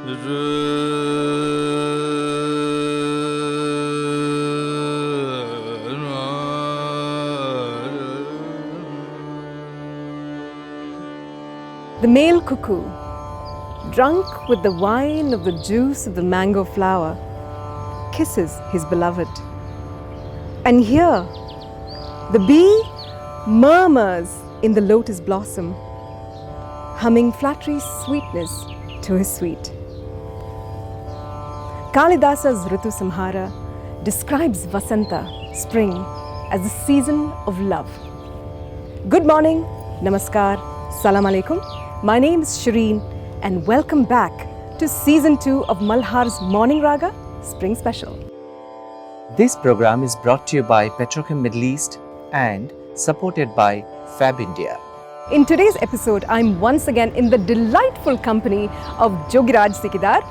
The male cuckoo, drunk with the wine of the juice of the mango flower, kisses his beloved. And here, the bee murmurs in the lotus blossom, humming flattery sweetness to his sweet. Kalidasa's Ritu Samhara describes Vasanta, spring, as the season of love. Good morning, namaskar, salam alaikum. My name is Shereen and welcome back to Season 2 of Malhaar's Morning Raga Spring Special. This program is brought to you by Petrochem Middle East and supported by Fabindia. In today's episode, I'm once again in the delightful company of Jogiraj Sikidar.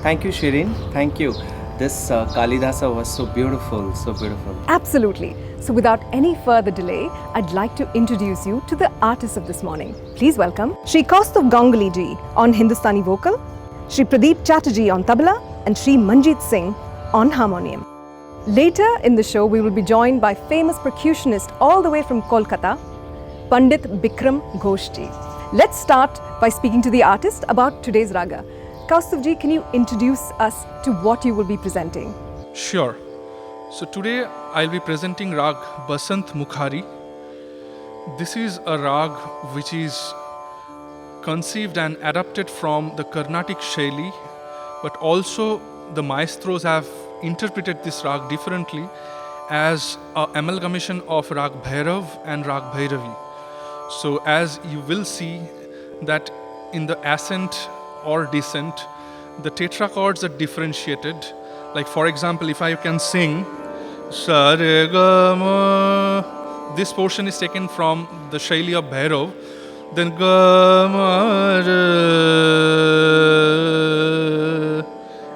Thank you, Shereen. Thank you. This Kalidasa was so beautiful, so beautiful. Absolutely. So without any further delay, I'd like to introduce you to the artists of this morning. Please welcome Shri Kaustuv Ganguli ji on Hindustani vocal, Shri Pradeep Chatterjee on Tabla, and Shri Manjeet Singh on Harmonium. Later in the show, we will be joined by famous percussionist all the way from Kolkata, Pandit Bickram Ghosh ji. Let's start by speaking to the artist about today's raga. Kaustuv ji, can you introduce us to what you will be presenting? Sure. So today I'll be presenting rag Basant Mukhari. This is a rag which is conceived and adapted from the Carnatic Shaili, but also the maestros have interpreted this rag differently as an amalgamation of rag Bhairav and rag Bhairavi. So as you will see that in the ascent or descent, the tetrachords are differentiated. Like for example, if I can sing Sa Re Ga Ma, this portion is taken from the Shaili of Bhairav. Then Ga Ma Re,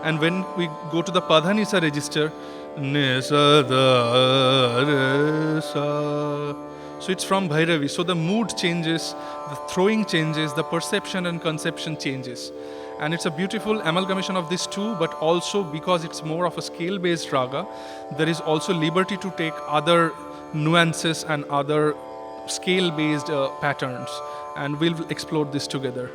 and when we go to the Padhanisa register, Ne Sa Da Re Sa. So it's from Bhairavi. So the mood changes, the throwing changes, the perception and conception changes. And it's a beautiful amalgamation of these two, but also because it's more of a scale-based raga, there is also liberty to take other nuances and other scale-based patterns. And we'll explore this together.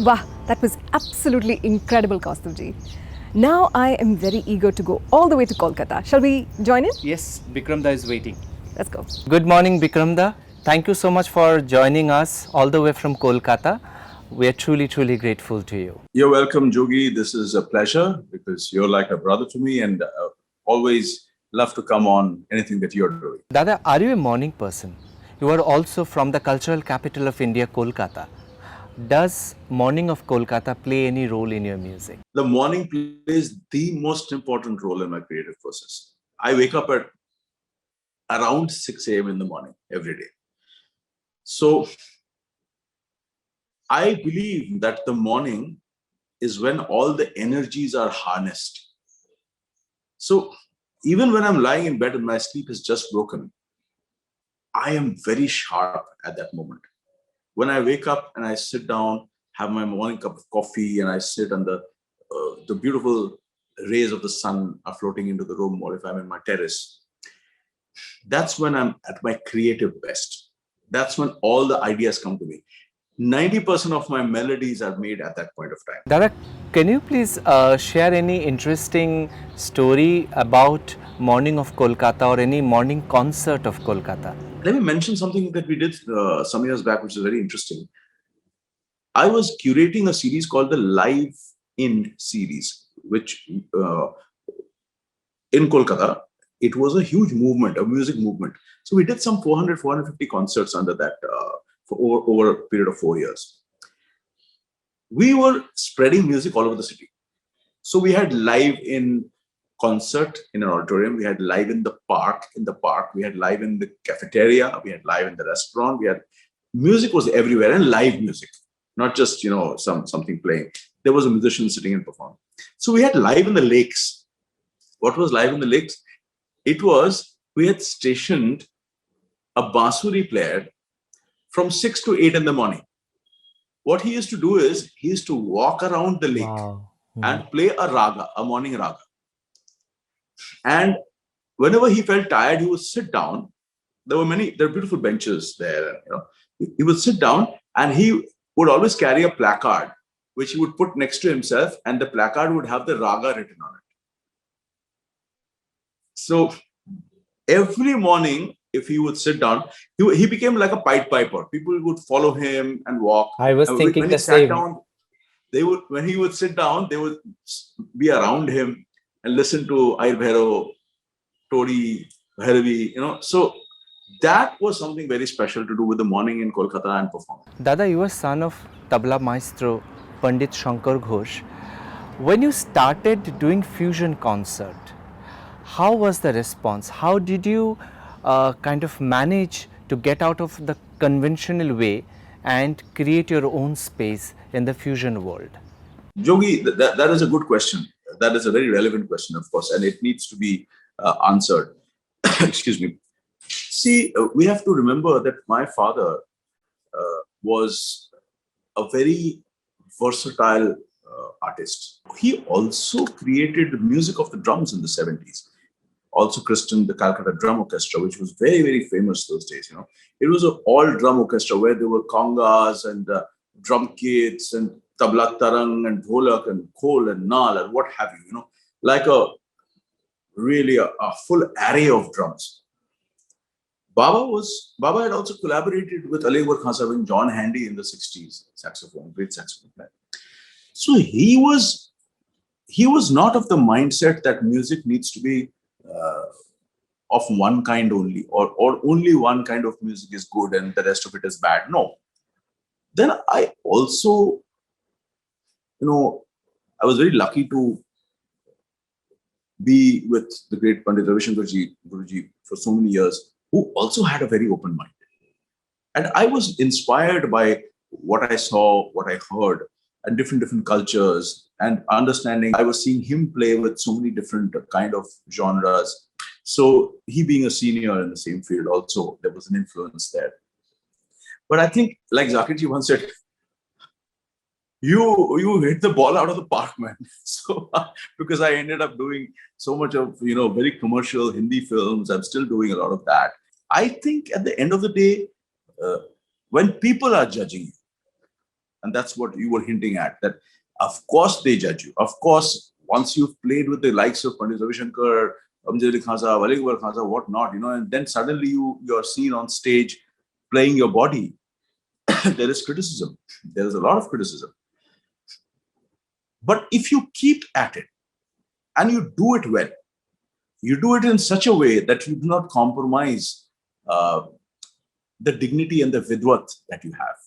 Wow, that was absolutely incredible, Kaustuv ji. Now I am very eager to go all the way to Kolkata. Shall we join in? Yes, Bikramda is waiting. Let's go. Good morning, Bikramda. Thank you so much for joining us all the way from Kolkata. We are truly, truly grateful to you. You're welcome, Jogi. This is a pleasure because you're like a brother to me and always love to come on anything that you're doing. Dada, are you a morning person? You are also from the cultural capital of India, Kolkata. Does morning of Kolkata play any role in your music? The morning plays the most important role in my creative process. I wake up at around 6 a.m. in the morning every day. So I believe that the morning is when all the energies are harnessed. So even when I'm lying in bed and my sleep is just broken, I am very sharp at that moment. When I wake up and I sit down, have my morning cup of coffee, and I sit on the beautiful rays of the sun are floating into the room, or if I'm in my terrace, that's when I'm at my creative best. That's when all the ideas come to me. 90% of my melodies are made at that point of time. Dada, can you please share any interesting story about morning of Kolkata or any morning concert of Kolkata? Let me mention something that we did some years back, which is very interesting. I was curating a series called the Live In series, which in Kolkata, it was a huge movement, a music movement. So we did some 400, 450 concerts under that for over a period of 4 years. We were spreading music all over the city. So we had live in concert in an auditorium. We had live in the park. We had live in the cafeteria. We had live in the restaurant. We had music was everywhere, and live music, not just something playing. There was a musician sitting and performing. So we had live in the lakes. What was live in the lakes? It was we had stationed a bansuri player from 6 to 8 in the morning. What he used to do is he used to walk around the lake and play a raga, a morning raga. And whenever he felt tired, he would sit down. There are beautiful benches there. He would sit down and he would always carry a placard, which he would put next to himself, and the placard would have the raga written on it. So every morning, if he would sit down, he became like a Pied Piper. People would follow him and walk. I was thinking when the he sat same. down, when he would sit down, they would be around him and listen to Air Bhairo, Tori, Bhairavi, So that was something very special to do with the morning in Kolkata and performing. Dada, you are son of Tabla maestro Pandit Shankar Ghosh. When you started doing fusion concert, how was the response? How did you kind of manage to get out of the conventional way and create your own space in the fusion world? Jogi, that is a good question. That is a very relevant question, of course, and it needs to be answered. Excuse me. See, we have to remember that my father was a very versatile artist. He also created music of the drums in the 70s. Also christened the Calcutta Drum Orchestra, which was very, very famous those days. It was an all-drum orchestra where there were congas and drum kits and tabla tarang and dholak and khol and nal and what have you. Like a full array of drums. Baba had also collaborated with Ali Akbar Khan Sahib and John Handy in the 60s, saxophone, great saxophone player. So he was not of the mindset that music needs to be of one kind only, or only one kind of music is good and the rest of it is bad. No. Then I also, I was very lucky to be with the great Pandit Ravishankar Guruji for so many years, who also had a very open mind. And I was inspired by what I saw, what I heard, and different cultures, and understanding. I was seeing him play with so many different kind of genres. So he being a senior in the same field, also there was an influence there. But I think, like Zakirji once said, you hit the ball out of the park, man. So because I ended up doing so much of very commercial Hindi films, I'm still doing a lot of that. I think at the end of the day, when people are judging you, and that's what you were hinting at, that of course they judge you. Of course, once you've played with the likes of Pandit Ravishankar, Amjad Khan Sahib, Ali Akbar Khan Sahib, whatnot, and then suddenly you're seen on stage playing your body. There is criticism. There is a lot of criticism. But if you keep at it and you do it well, you do it in such a way that you do not compromise the dignity and the vidwat that you have.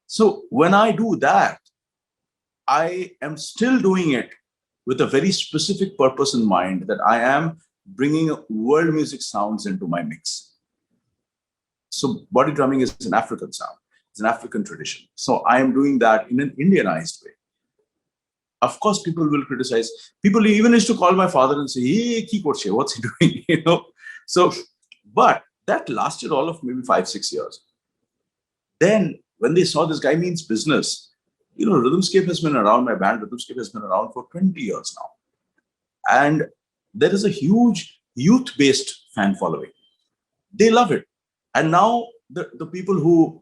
So when I do that, I am still doing it with a very specific purpose in mind, that I am bringing world music sounds into my mix. So body drumming is an African sound. It's an African tradition. So I am doing that in an Indianized way. Of course, people will criticize. People even used to call my father and say, "Hey, ki korche, what's he doing?" So, but that lasted all of maybe 5-6 years. Then when they saw this guy means business, Rhythmscape has been around, my band Rhythmscape has been around for 20 years now. And there is a huge youth-based fan following. They love it. And now the people who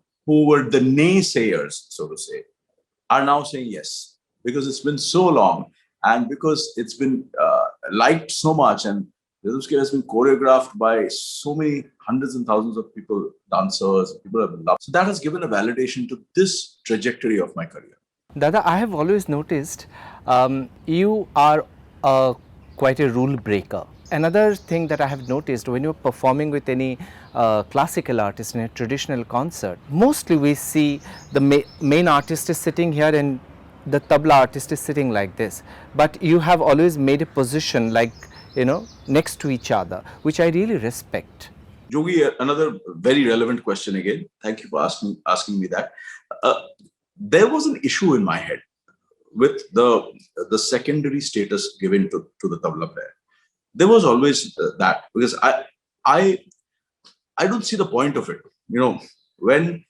were the naysayers, so to say, are now saying yes, because it's been so long and because it's been liked so much, and Rhythmscape has been choreographed by so many hundreds and thousands of people, dancers, people have loved. So that has given a validation to this trajectory of my career. Dada, I have always noticed you are quite a rule breaker. Another thing that I have noticed, when you're performing with any classical artist in a traditional concert, mostly we see the main artist is sitting here and the tabla artist is sitting like this. But you have always made a position like, next to each other, which I really respect. Jogi, another very relevant question again. Thank you for asking me that. There was an issue in my head with the secondary status given to the tabla player. There was always that, because I don't see the point of it. When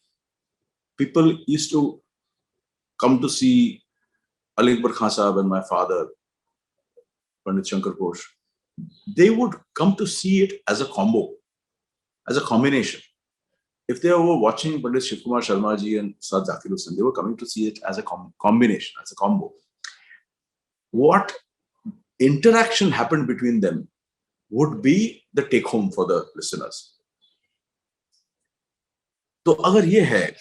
people used to come to see Ali Akbar Khan Sahab and my father, Pandit Shankar Ghosh, they would come to see it as a combo, as a combination. If they were watching Pandit Shiv Kumar Sharma ji and Sad Zakir Hussain, they were coming to see it as a combination, as a combo. What interaction happened between them would be the take home for the listeners. So, agar ye hai,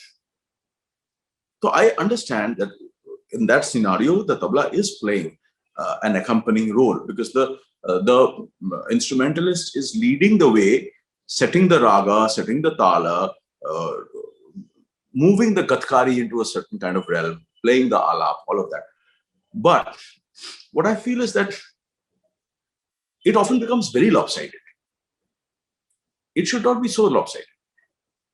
so I understand that in that scenario, the tabla is playing an accompanying role, because the instrumentalist is leading the way, setting the raga, setting the tala, moving the gatkari into a certain kind of realm, playing the alap, all of that. But what I feel is that it often becomes very lopsided. It should not be so lopsided.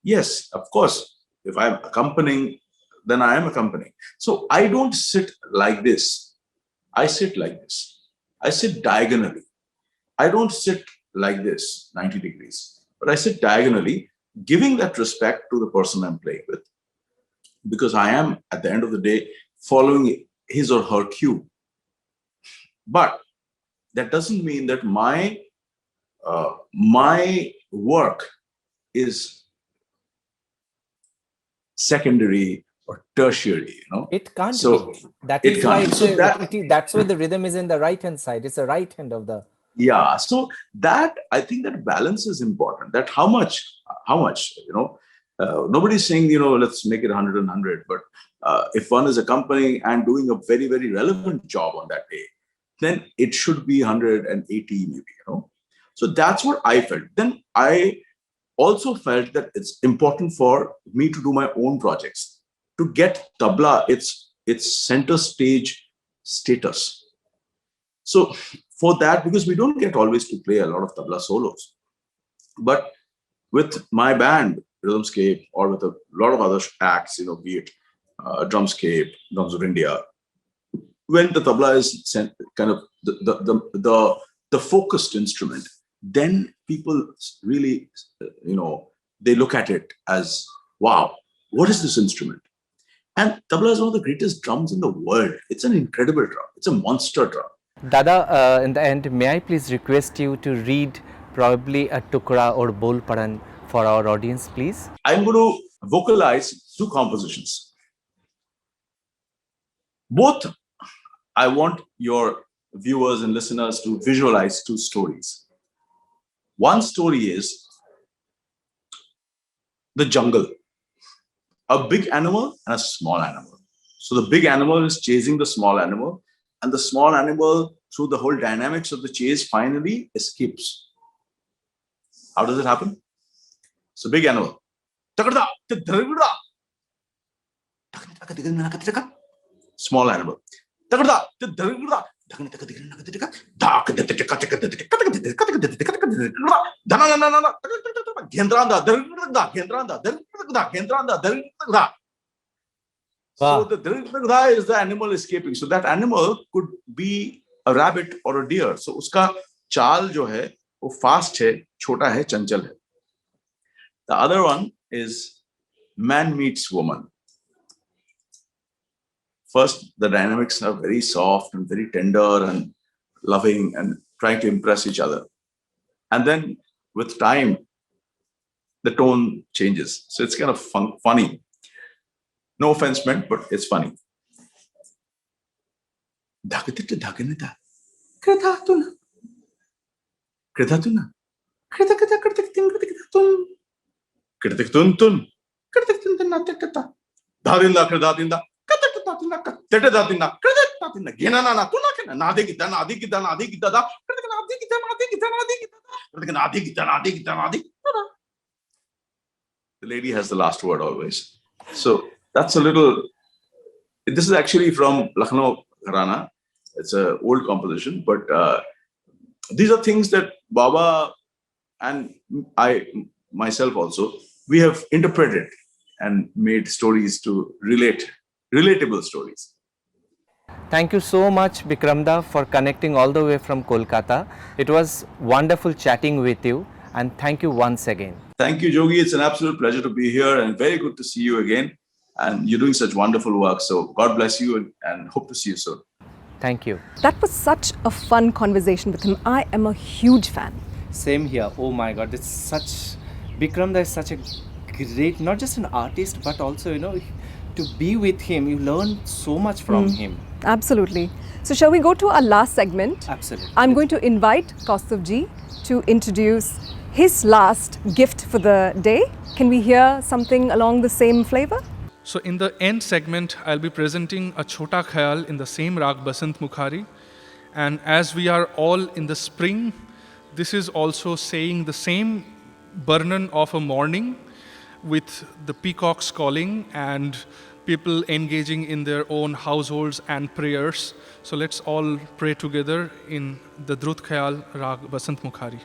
Yes, of course, if I'm accompanying, then I am accompanying. So I don't sit like this. I sit like this. I sit diagonally. I don't sit like this, 90 degrees, but I sit diagonally, giving that respect to the person I'm playing with, because I am, at the end of the day, following his or her cue. But that doesn't mean that my work is secondary or tertiary, It can't so be. That is why that's why the rhythm is in the right hand side. It's the right hand of the. Yeah. So that, I think that balance is important. That how much, nobody's saying, let's make it 100 and 100. But if one is accompanying and doing a very, very relevant job on that day, then it should be 180 maybe, So that's what I felt. Then I also felt that it's important for me to do my own projects, to get tabla its center stage status. So for that, because we don't get always to play a lot of tabla solos, but with my band Rhythmscape, or with a lot of other acts, be it Drumscape, Drums of India, when the tabla is kind of the focused instrument, then people really, they look at it as, wow, what is this instrument? And tabla is one of the greatest drums in the world. It's an incredible drum. It's a monster drum. Dada, in the end, may I please request you to read probably a tukra or bol paran for our audience, please? I'm going to vocalize two compositions. Both, I want your viewers and listeners to visualize two stories. One story is the jungle, a big animal and a small animal. So the big animal is chasing the small animal, and the small animal, through the whole dynamics of the chase, finally escapes. How does it happen? It's a big animal. Small animal. So the Dhargda is the animal escaping. So that animal could be a rabbit or a deer. So uska चाल जो है वो fast है, छोटा है, चंचल है. The other one is man meets woman. First, the dynamics are very soft and very tender and loving and trying to impress each other. And then with time, the tone changes. So it's kind of funny. No offense meant, but it's funny. The lady has the last word always. So that's a little. This is actually from Lucknow Gharana. It's an old composition, but these are things that Baba and I myself also, we have interpreted and made stories to relatable stories. Thank you so much, Bickramda, for connecting all the way from Kolkata. It was wonderful chatting with you, and thank you once again. Thank you, Jogi. It's an absolute pleasure to be here and very good to see you again. And you're doing such wonderful work. So God bless you and hope to see you soon. Thank you. That was such a fun conversation with him. I am a huge fan. Same here. Oh my God, it's such. Bickramda is such a great, not just an artist, but also, you know, to be with him, you learn so much from him. Absolutely. So shall we go to our last segment? Absolutely. I'm going to invite Kaustuv ji to introduce his last gift for the day. Can we hear something along the same flavor? So in the end segment, I'll be presenting a Chota Khayal in the same Rag Basant Mukhari. And as we are all in the spring, this is also saying the same Barnan of a morning with the peacocks calling and people engaging in their own households and prayers. So let's all pray together in the Drut Khayal Rag Basant Mukhari.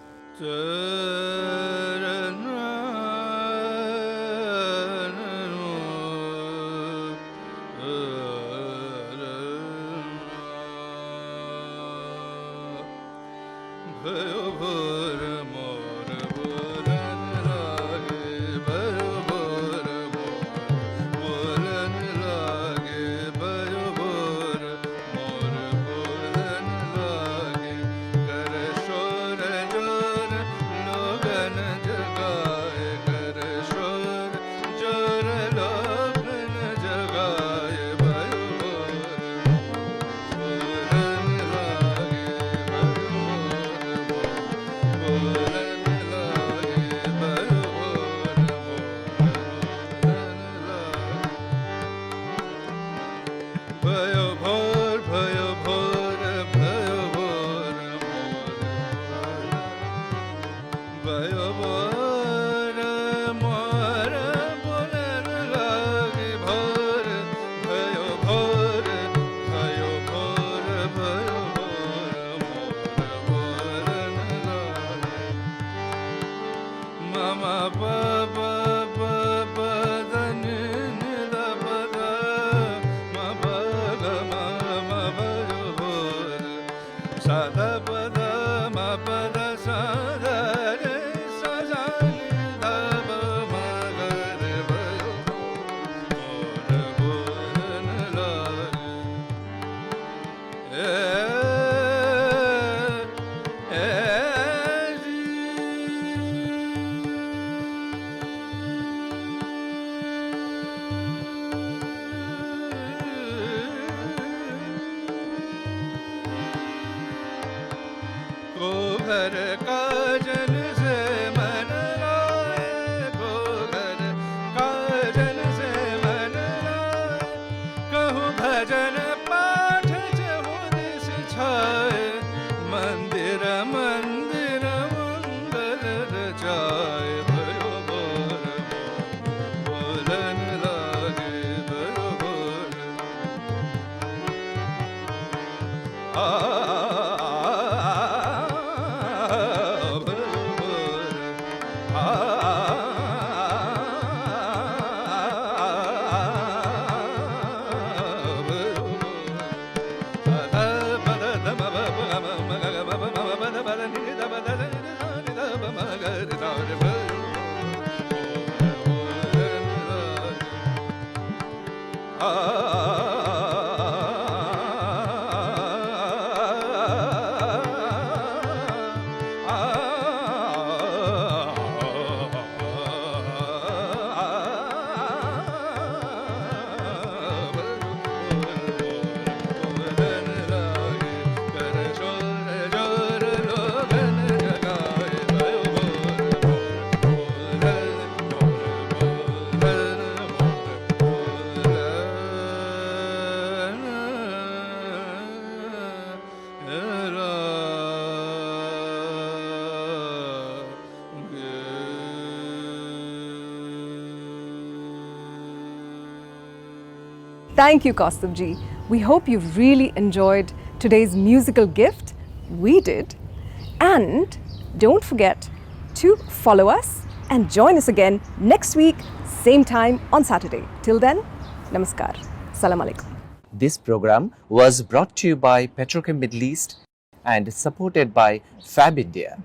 Thank you, Kaustuv ji. We hope you really enjoyed today's musical gift. We did. And don't forget to follow us and join us again next week, same time on Saturday. Till then, namaskar. Salam alaikum. This program was brought to you by Petrochem Middle East and supported by Fabindia.